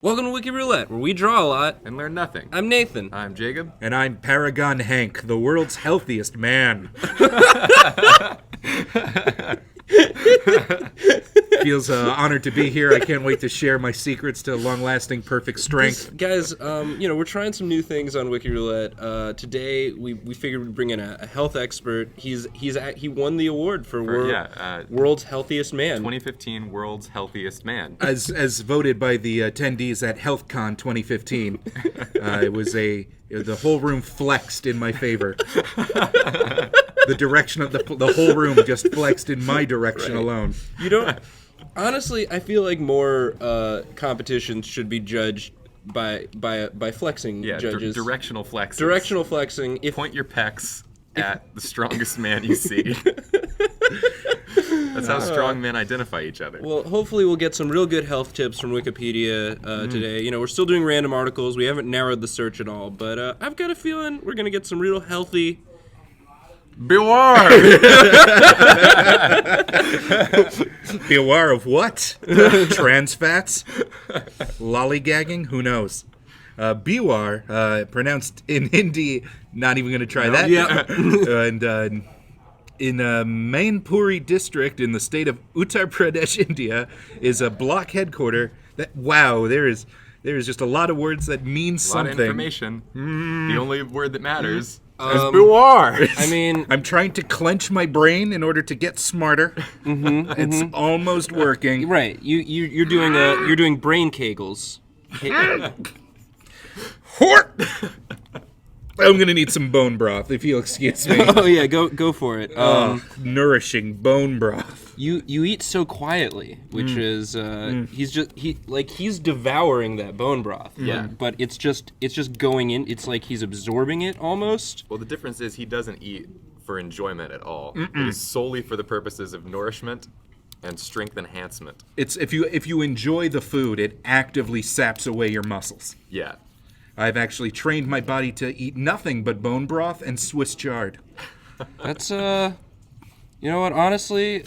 Welcome to Wiki Roulette, where we draw a lot and learn nothing. I'm Nathan. I'm Jacob. And I'm Paragon Hank, the world's healthiest man. Feels honored to be here. I can't wait to share my secrets to long-lasting perfect strength. Guys, we're trying some new things on Wiki Roulette. Today, we figured we'd bring in a health expert. He won the award for world's healthiest man. 2015 World's Healthiest Man. As voted by the attendees at HealthCon 2015, the whole room flexed in my favor. The direction of the whole room just flexed in my direction alone. You don't. Honestly, I feel like more competitions should be judged by flexing judges. Directional flexing. Directional flexing. Point your pecs at the strongest man you see. That's how strong men identify each other. Well, hopefully we'll get some real good health tips from Wikipedia today. You know, we're still doing random articles. We haven't narrowed the search at all, but I've got a feeling we're going to get some real healthy... Bewar! Bewar of what? Trans fats? Lollygagging? Who knows? Bewar, pronounced in Hindi, not even going to try that. Yeah. And in Mainpuri district in the state of Uttar Pradesh, India, is a block headquarter that, wow, there is just a lot of words that mean something. A lot of information. The only word that matters. Bewar. I mean, I'm trying to clench my brain in order to get smarter. It's almost working. Right. You're doing brain kegels. I'm gonna need some bone broth, if you'll excuse me. Oh yeah, go for it. Nourishing bone broth. You eat so quietly, which is he's devouring that bone broth. Yeah. But it's just going in. It's like he's absorbing it almost. Well, the difference is he doesn't eat for enjoyment at all. It is solely for the purposes of nourishment and strength enhancement. It's if you enjoy the food, it actively saps away your muscles. Yeah. I've actually trained my body to eat nothing but bone broth and Swiss chard. That's you know what? Honestly,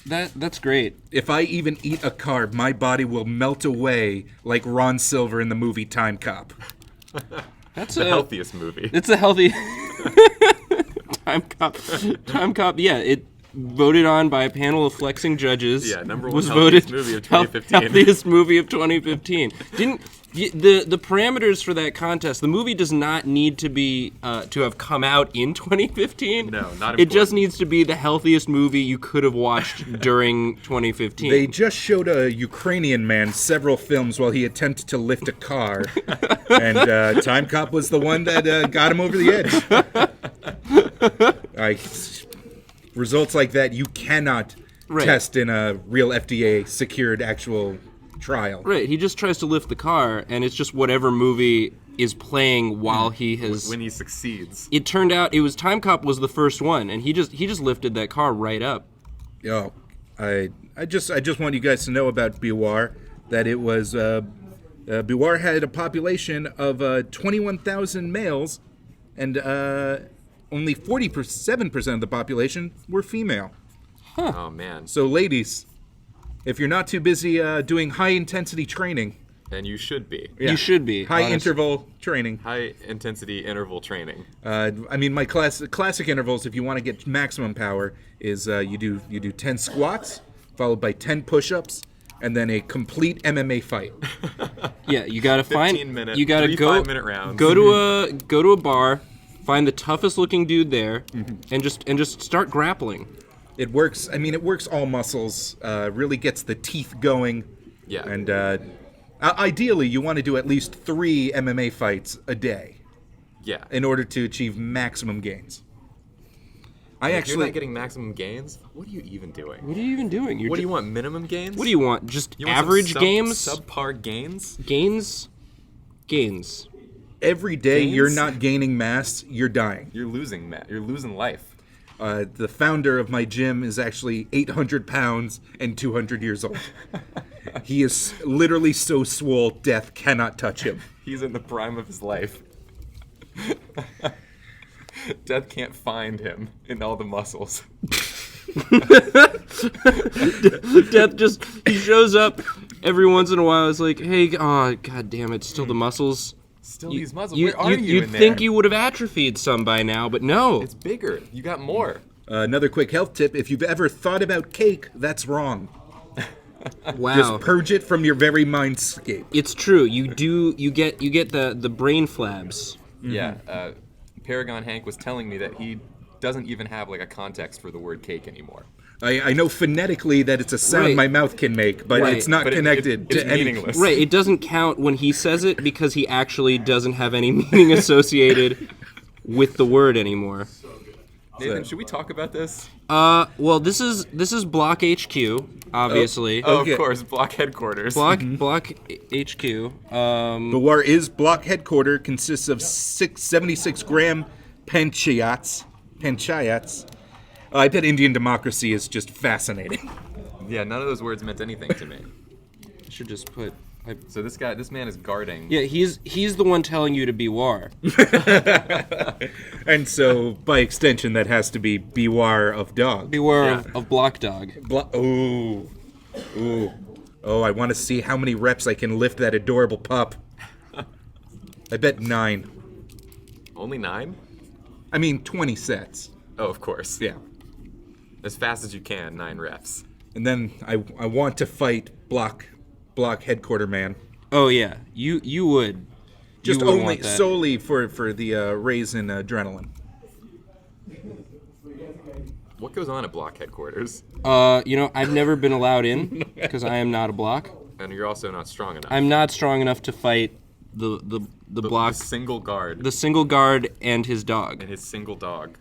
that's great. If I even eat a carb, my body will melt away like Ron Silver in the movie Time Cop. That's the healthiest movie. It's a healthy Time Cop. Time Cop. Yeah, it voted on by a panel of flexing judges. Yeah, number one was healthiest voted movie of 2015. Healthiest movie of 2015. The parameters for that contest, the movie does not need to be to have come out in 2015. No, not important. It just needs to be the healthiest movie you could have watched during 2015. They just showed a Ukrainian man several films while he attempted to lift a car, and Time Cop was the one that got him over the edge. Results like that you cannot test in a real FDA-secured actual trial. Right, he just tries to lift the car, and it's just whatever movie is playing while he has... When he succeeds. It turned out it was Time Cop was the first one, and he just lifted that car right up. Yo, I just want you guys to know about Bewar, that it was... Bewar had a population of 21,000 males, and only 47% of the population were female. Huh. Oh, man. So, ladies... If you're not too busy doing high-intensity training... And you should be. Yeah. You should be. High-interval training. High-intensity interval training. My classic intervals, if you want to get maximum power, is you do 10 squats, followed by 10 push-ups, and then a complete MMA fight. Yeah, you gotta find... 15-minute, you gotta 5-minute rounds. Go to a bar, find the toughest-looking dude there, and just start grappling. It works. I mean, it works all muscles. Really gets the teeth going. Yeah. And ideally, you want to do at least 3 MMA fights a day. Yeah. In order to achieve maximum gains. If you're not getting maximum gains, what are you even doing? What are you even doing? What do you want, minimum gains? What do you want? Just You want average some games? Subpar gains? Gains. Every day Gains? you're not gaining mass, you're dying. You're losing, Matt. You're losing life. The founder of my gym is actually 800 pounds and 200 years old. He is literally so swole, death cannot touch him. He's in the prime of his life. Death can't find him in all the muscles. Death just, he shows up every once in a while, it's like, hey, oh, god damn it, still the muscles. Still these muscles. Where are you You'd think you would have atrophied some by now, but no. It's bigger. You got more. Another quick health tip: if you've ever thought about cake, that's wrong. Wow. Just purge it from your very mindscape. It's true. You get the brain flabs. Yeah. Paragon Hank was telling me that he doesn't even have like a context for the word cake anymore. I know phonetically that it's a sound my mouth can make, but it's not connected to any. Meaningless. Right, it doesn't count when he says it because he actually doesn't have any meaning associated with the word anymore. Nathan, should we talk about this? Well, this is Block HQ, obviously. Of course, Block headquarters. Block HQ. Bewar is block headquarter, consists of 76-gram panchayats. I bet Indian democracy is just fascinating. Yeah, none of those words meant anything to me. I should just put. So this man is guarding. Yeah, he's the one telling you to beware. And so, by extension, that has to be beware of dog. Beware of block dog. Oh, I want to see how many reps I can lift that adorable pup. I bet 9. Only 9? I mean, 20 sets. Oh, of course. Yeah. As fast as you can, 9 reps. And then I want to fight block headquarter man. Oh yeah, you would. Just you would only want that. solely for the raise in adrenaline. What goes on at block headquarters? I've never been allowed in because I am not a block. And you're also not strong enough. I'm not strong enough to fight the block. The single guard. The single guard and his dog. And his single dog.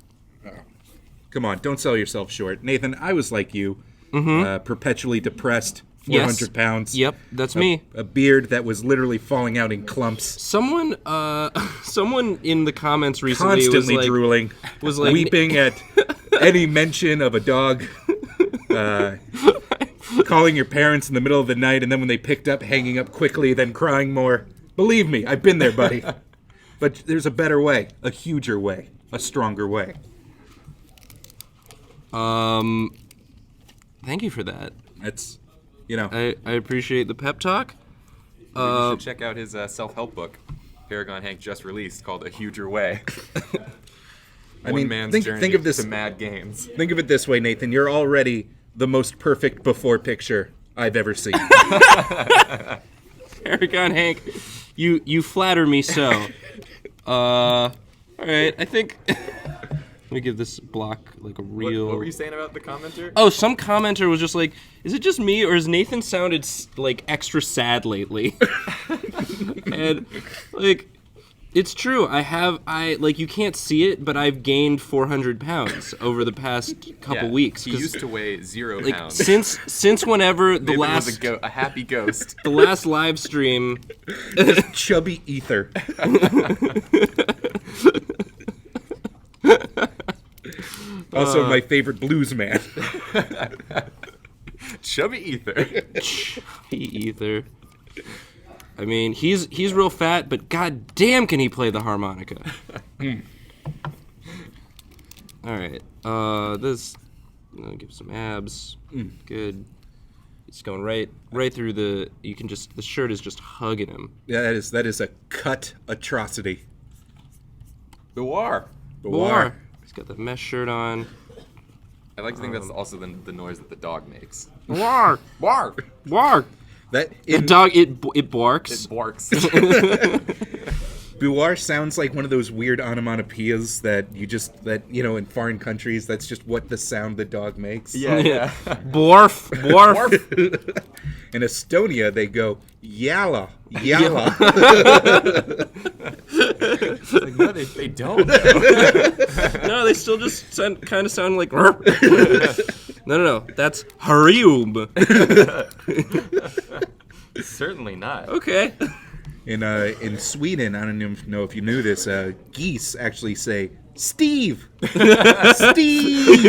Come on, don't sell yourself short. Nathan, I was like you, perpetually depressed, 400 pounds. Yep, that's me. A beard that was literally falling out in clumps. Someone in the comments recently Constantly was like, drooling, was like weeping at any mention of a dog. Calling your parents in the middle of the night, and then when they picked up, hanging up quickly, then crying more. Believe me, I've been there, buddy. But there's a better way, a huger way, a stronger way. Thank you for that. That's, I appreciate the pep talk. Maybe you should check out his self-help book, Paragon Hank just released, called A Huger Way. One man's journey think of this, to mad games. Think of it this way, Nathan. You're already the most perfect before picture I've ever seen. Paragon Hank, you flatter me so. All right, I think. Let me give this block like a real. What were you saying about the commenter? Oh, some commenter was just like, "Is it just me, or has Nathan sounded like extra sad lately?" And like, it's true. I you can't see it, but I've gained 400 pounds over the past couple weeks. He used to weigh 0 like, pounds. Since whenever the Nathan last was a happy ghost. the last live stream. Chubby ether. Also, my favorite blues man. Chubby ether. Chubby ether. I mean, he's real fat, but god damn can he play the harmonica. All right. This give some abs. Good. It's going right through the. The shirt is just hugging him. Yeah, that is a cut atrocity. Bewar. He's got the mesh shirt on. I like to think that's also the noise that the dog makes. War. That The dog it barks. It barks. Bewar sounds like one of those weird onomatopoeias that in foreign countries, that's just what the sound the dog makes. Yeah. Borf. In Estonia, they go yalla. Like, no, they don't. No, they still just kind of sound like. No. That's Hariub. Certainly not. Okay. In Sweden, I don't even know if you knew this, geese actually say, Steve! Steve!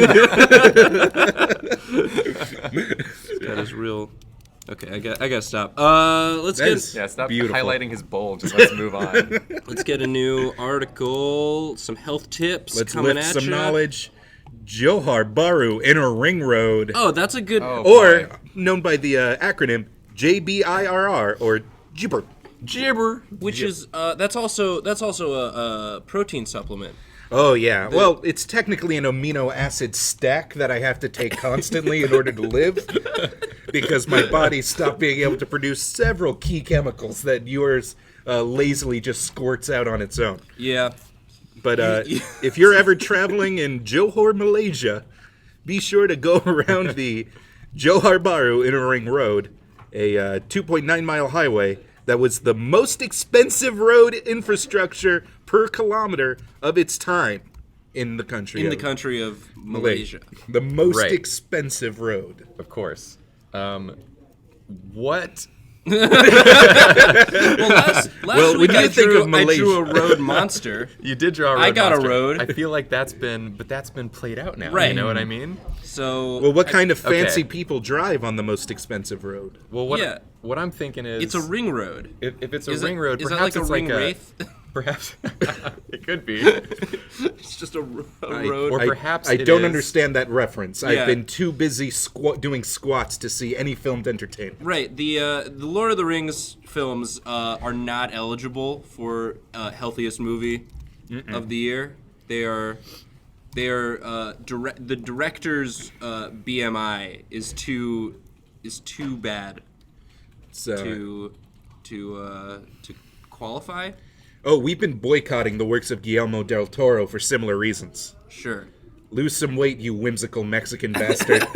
That is real. Okay, I gotta stop. Stop beautiful. highlighting his bulge and let's move on. Let's get a new article, some health tips Let's coming lift at some you. knowledge. Johar Baru, Inner Ring Road. Oh, that's a good. Or, known by the acronym, JBIRR, or gibber. Gibber. Which is that's also a protein supplement. Oh, yeah. Well, it's technically an amino acid stack that I have to take constantly in order to live, because my body stopped being able to produce several key chemicals that yours lazily just squirts out on its own. Yeah. But if you're ever traveling in Johor, Malaysia, be sure to go around the Johor Bahru Inner Ring Road, a 2.9-mile highway that was the most expensive road infrastructure per kilometer of its time in the country. In the country of Malaysia. The most Right. expensive road. Of course. What? Well, last Well, week when you I think drew, of I Malaysia- drew a road monster. You did draw a road I got a monster. road. I feel like that's been played out now. Right. You know what I mean? So Well, what kind of okay. fancy people drive on the most expensive road? Well, Yeah. what I'm thinking is it's a ring road. If it's a Is ring road, is that perhaps like a it's ring like wraith? perhaps it could be. It's just a road. Or perhaps I it don't is- understand that reference. Yeah. I've been too busy doing squats to see any filmed entertainment. Right. The Lord of the Rings films are not eligible for healthiest movie of the year. They are the director's BMI is too bad So, to qualify. oh, we've been boycotting the works of Guillermo del Toro for similar reasons. Sure. Lose some weight, you whimsical Mexican bastard.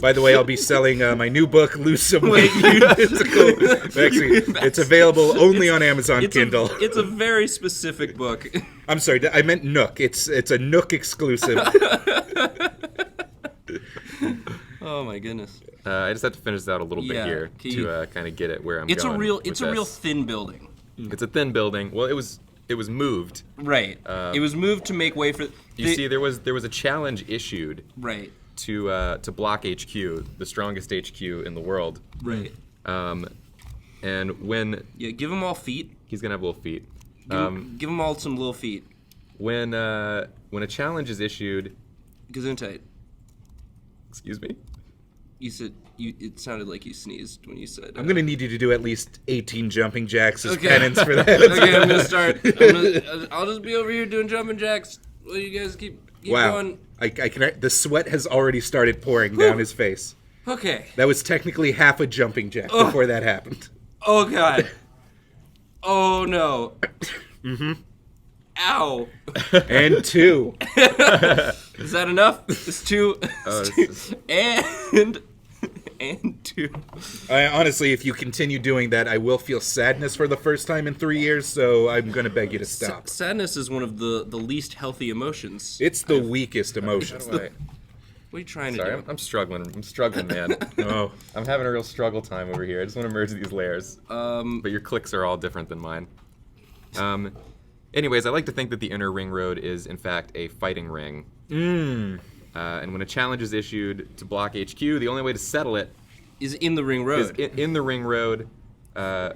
By the way, I'll be selling my new book, Lose Some Weight, You Whimsical Mexican. It's available only on Amazon Kindle. It's a very specific book. I'm sorry, I meant Nook. It's a Nook exclusive. Oh my goodness. I just have to finish this out a little bit Yeah, here can you- to kind of get it where I'm It's going. a real with real this. thin building. It's a thin building. Well, it was moved. Right. It was moved to make way for. You see, there was a challenge issued Right. to Block HQ, the strongest HQ in the world. Right. And when Yeah. Give them all feet. he's gonna have little feet. Give them all some little feet. When a challenge is issued, Gesundheit. excuse me. You said it sounded like you sneezed when you said. I'm going to need you to do at least 18 jumping jacks as Okay. penance for that. Okay, I'm gonna start. I'll just be over here doing jumping jacks. Well, you guys keep Wow. going. I can. The sweat has already started pouring down his face. Okay. That was technically half a jumping jack before that happened. Oh God. Oh no. Mm-hmm. Ow. And two. Is that enough? It's two. this And two. Honestly, if you continue doing that, I will feel sadness for the first time in 3 years, so I'm going to beg you to stop. Sadness is one of the least healthy emotions. It's the weakest emotion. What are you trying Sorry, to do? I'm struggling. I'm struggling, man. Oh. I'm having a real struggle time over here. I just want to merge these layers. But your clicks are all different than mine. Anyways, I like to think that the inner ring road is, in fact, a fighting ring. And when a challenge is issued to Block HQ, the only way to settle it Is in the ring is road. in the ring road. The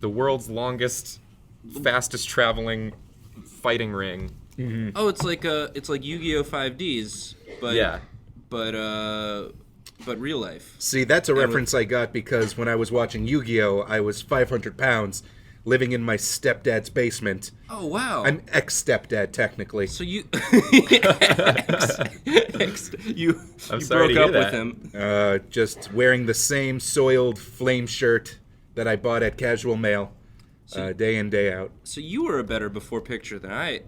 world's longest, fastest traveling fighting ring. Oh, it's like Yu-Gi-Oh! 5Ds, but Yeah. but real life. See, that's a reference I got because when I was watching Yu-Gi-Oh!, I was 500 pounds, living in my stepdad's basement. Oh wow. I'm ex-stepdad, technically. So you I'm you sorry to broke up hear with that. him. Just wearing the same soiled flame shirt that I bought at Casual Mail, day in, day out. So you were a better before picture than I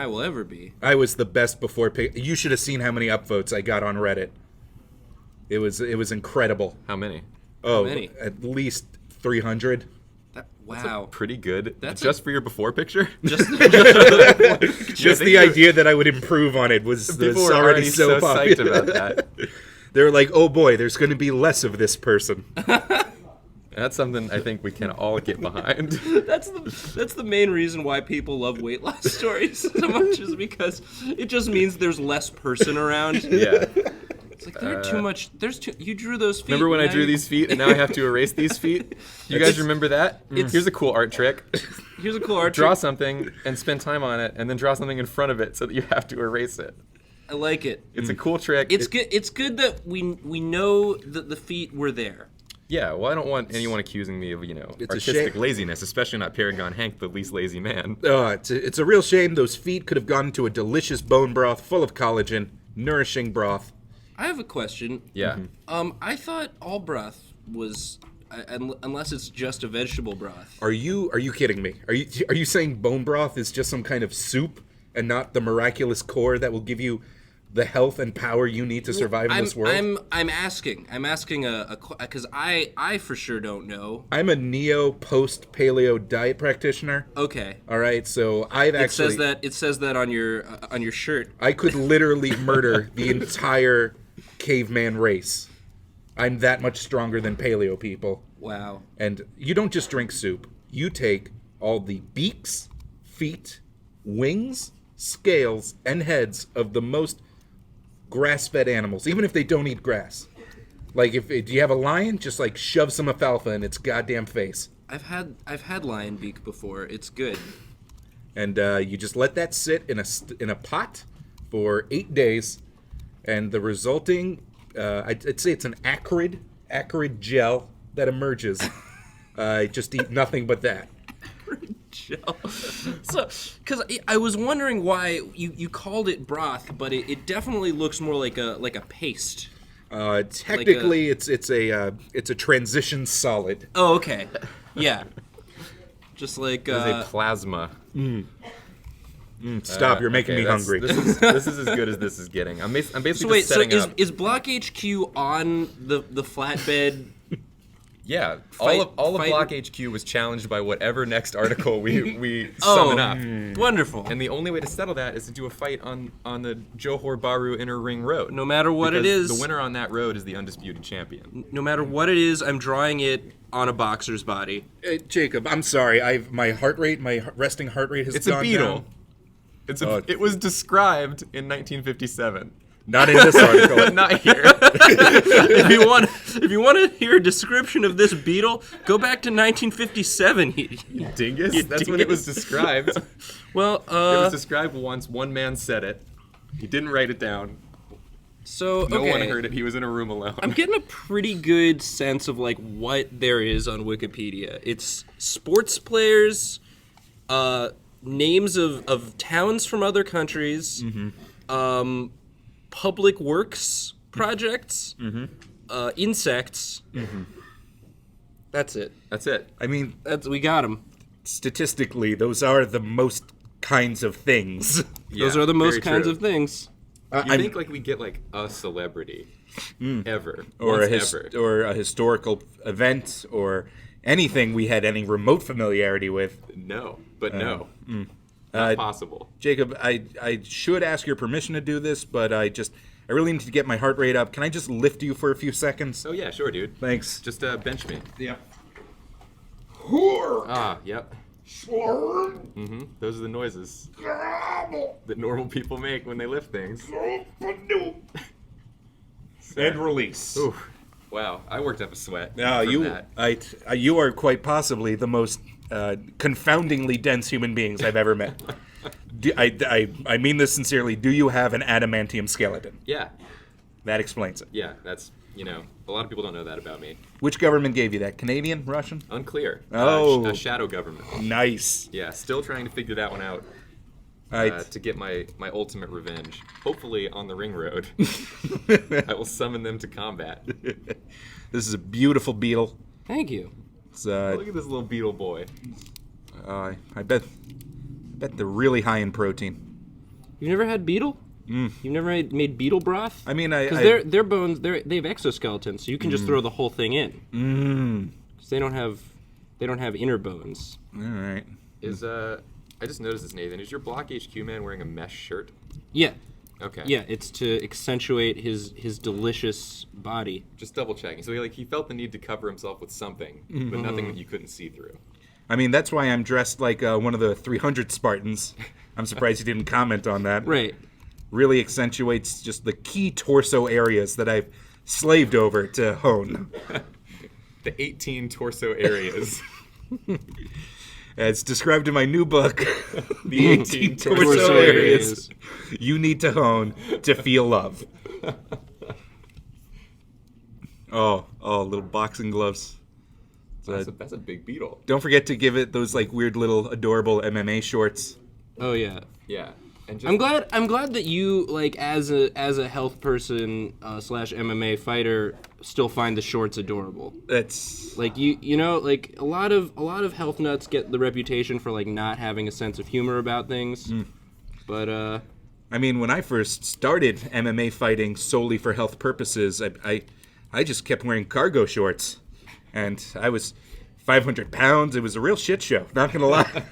will ever be. I was the best before. You should have seen how many upvotes I got on Reddit. It was incredible. How many? Oh, many? at least 300. Wow. Pretty good. That's just for your before picture? Just Just the idea that I would improve on it was People were already so psyched popular. about that. They were like, "Oh boy, there's going to be less of this person." That's something I think we can all get behind. that's the main reason why people love weight loss stories so much is because it just means there's less person around. Yeah. It's like there's too much. You drew those feet. Remember when I now drew you- these feet and now I have to erase these feet? You guys remember that? Here's a cool art trick. Here's a cool art Draw trick. something and spend time on it, and then draw something in front of it so that you have to erase it. I like it. It's a cool trick. It's good. It's good that we know that the feet were there. Yeah, well, I don't want anyone accusing me of, It's a artistic shame. laziness, especially not Paragon Hank, the least lazy man. It's a real shame. Those feet could have gone into a delicious bone broth full of collagen, nourishing broth. I have a question. Yeah. I thought all broth was, unless it's just a vegetable broth. Are you kidding me? Are you saying bone broth is just some kind of soup and not the miraculous core that will give you the health and power you need to survive in this world? I'm asking because I for sure don't know. I'm a neo post paleo diet practitioner. Okay. All right, so I've actually It says that on your shirt. I could literally murder the entire caveman race. I'm that much stronger than paleo people. Wow. And you don't just drink soup. You take all the beaks, feet, wings, scales, and heads of the most grass-fed animals, even if they don't eat grass. Like, if do you have a lion, just like shove some alfalfa in its goddamn face. I've had lion beak before. It's good. And you just let that sit in a pot for 8 days, and the resulting, I'd say it's an acrid gel that emerges. Just eat nothing but that. Gel. So, because I was wondering why you called it broth, but it definitely looks more like a paste. Technically, it's a transition solid. Oh, okay. Yeah. Just like It's a plasma. Stop! You're making me hungry. This is as good as this is getting. I'm basically So wait, just setting up. is Block HQ on the flatbed? Yeah, Fight- all of fight- Block HQ was challenged by whatever next article we summon up. Wonderful. And the only way to settle that is to do a fight on the Johor Bahru Inner Ring Road. No matter what it Because is, the winner on that road is the undisputed champion. no matter what it is, I'm drawing it on a boxer's body. Jacob, I'm sorry. My resting heart rate has It's gone a beetle. down. It was described in 1957, Not in this article. but not here. If you want to hear a description of this beetle, go back to 1957. Dingus. That's when it was described. Well, It was described once. One man said it. He didn't write it down. so No okay. one heard it. He was in a room alone. I'm getting a pretty good sense of like what there is on Wikipedia. It's sports players, names of towns from other countries, public works projects, insects. That's it. That's it. I mean, We got them. statistically, those are the most kinds of things. Those Yeah, are the most very kinds true. of things. You think like we get like a celebrity ever, once ever. or a historical event or anything we had any remote familiarity with. No, but no, not possible. Jacob, I should ask your permission to do this, but I really need to get my heart rate up. Can I just lift you for a few seconds? Oh yeah, sure, dude. Thanks. Just bench me. Yep. Yep. Those are the noises that normal people make when they lift things. And release. Ooh, wow, I worked up a sweat. No, from you that. you are quite possibly the most confoundingly dense human beings I've ever met. I mean this sincerely. Do you have an adamantium skeleton? Yeah, That explains it. yeah. That's a lot of people don't know that about me. Which government gave you that? Canadian? Russian? Unclear. Oh. A shadow government. Nice. Yeah, still trying to figure that one out. To get my ultimate revenge. Hopefully on the ring road. I will summon them to combat. This is a beautiful beetle. Thank you. It's, Look at this little beetle boy. I bet they're really high in protein. You've never had beetle? You've never made beetle broth? I mean, because their bones, they have exoskeletons, so you can just throw the whole thing in. Because they don't have inner bones. All right. I just noticed this, Nathan. Is your Block HQ man wearing a mesh shirt? Yeah. Okay. Yeah, it's to accentuate his delicious body. Just double checking. So he felt the need to cover himself with something, but nothing that you couldn't see through. I mean, that's why I'm dressed like one of the 300 Spartans. I'm surprised you didn't comment on that. Right. Really accentuates just the key torso areas that I've slaved over to hone. The 18 torso areas. as described in my new book, the 18 torso torso areas you need to hone to feel love. Oh, little boxing gloves. That's a big beetle. Don't forget to give it those like weird little adorable MMA shorts. Oh yeah. Yeah. And just, I'm glad that you, like, as a health person / MMA fighter, still find the shorts adorable. That's Like you know, like a lot of health nuts get the reputation for like not having a sense of humor about things. But I mean, when I first started MMA fighting solely for health purposes, I just kept wearing cargo shorts, and I was 500 pounds. It was a real shit show. Not gonna lie.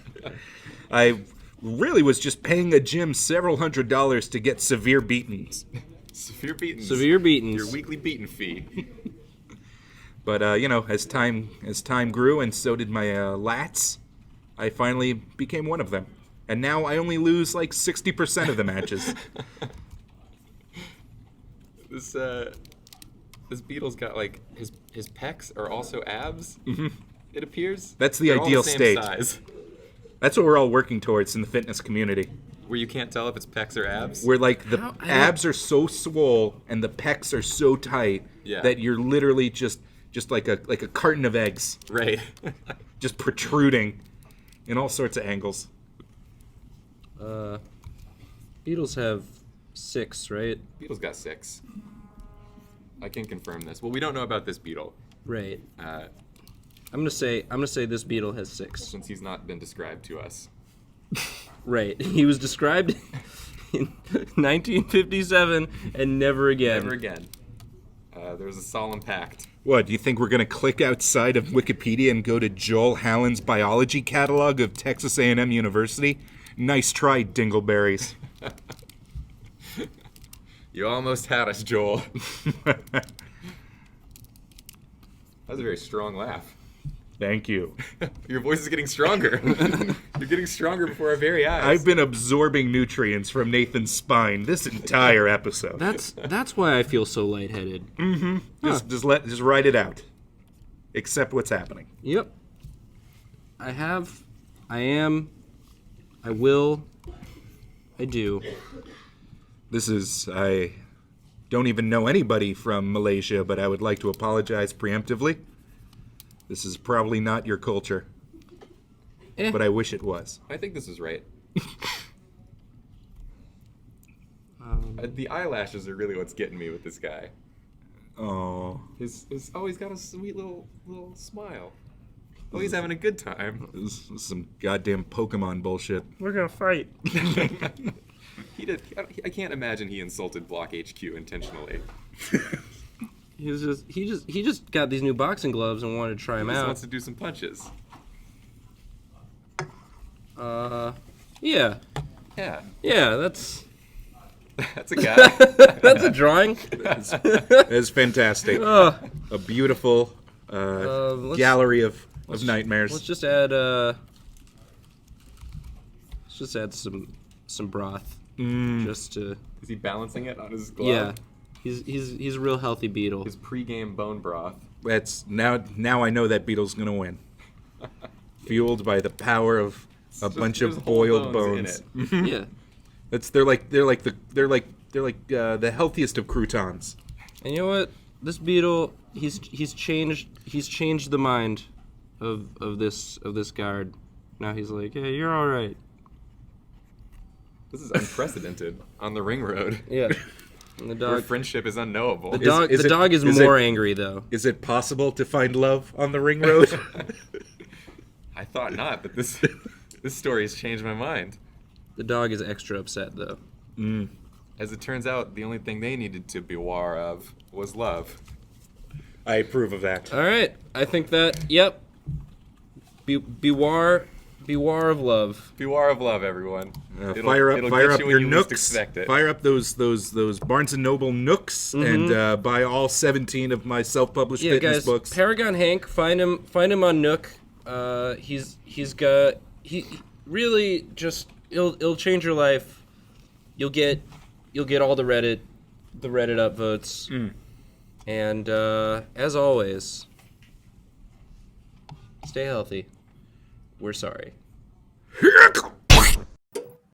I really was just paying a gym several $100s to get severe beatings. severe beatings. severe beatings. Your weekly beating fee. But as time grew, and so did my lats, I finally became one of them. And now I only lose like 60% of the matches. This beetle's got like his pecs are also abs. It appears. That's the They're all ideal the same state. size. That's what we're all working towards in the fitness community. Where you can't tell if it's pecs or abs. Where like the How- I don't- abs are so swole and the pecs are so tight Yeah. that you're literally just like a carton of eggs, Right. just protruding in all sorts of angles. Beetles have 6, right? Beetle's got 6. I can confirm this. Well, we don't know about this beetle, Right. uh, I'm gonna say this beetle has 6. since he's not been described to us. Right. He was described in 1957 and never again. Never again. There's a solemn pact. What, do you think we're going to click outside of Wikipedia and go to Joel Hallen's biology catalog of Texas A&M University? Nice try, dingleberries. You almost had us, Joel. That was a very strong laugh. Thank you. Your voice is getting stronger. You're getting stronger before our very eyes. I've been absorbing nutrients from Nathan's spine this entire episode. That's why I feel so lightheaded. Just write it out. Accept what's happening. Yep. I have. I am. I will. I do. I don't even know anybody from Malaysia, but I would like to apologize preemptively. This is probably not your culture, but I wish it was. I think this is right. The eyelashes are really what's getting me with this guy. Oh, He's got a sweet little smile. Oh, he's having a good time. this is some goddamn Pokemon bullshit. We're gonna fight. I can't imagine he insulted Block HQ intentionally. He just got these new boxing gloves and wanted to try them He just out. wants to do some punches. Yeah. Yeah, Yeah, that's that's a guy. that's a drawing. It's fantastic. Uh, A beautiful gallery of nightmares. let's just add some broth. Just to Is he balancing it on his glove? yeah. He's a real healthy beetle. His pre-game bone broth. That's now I know that beetle's gonna win. Fueled by the power of a bunch There's of whole boiled bones bones. in it. Yeah. They're like the healthiest of croutons. And you know what? This beetle, he's changed the mind of this guard. Now he's like, hey, you're all right. This is unprecedented on the ring road. Yeah. And the Where dog, friendship is unknowable. the dog is is more it- angry though. Is it possible to find love on the ring road? I thought not, but this story has changed my mind. The dog is extra upset though. As it turns out, the only thing they needed to beware of was love. I approve of that. All right, I think that. Yep. Bewar of love. Beware of love, everyone. Fire up get your you when you least nooks. expect it. Fire up those Barnes and Noble nooks, and buy all 17 of my self-published Yeah, fitness guys. books. Paragon Hank, find him on Nook. He really just it'll change your life. You'll get all the Reddit upvotes. And as always, stay healthy. we're sorry. Here it comes.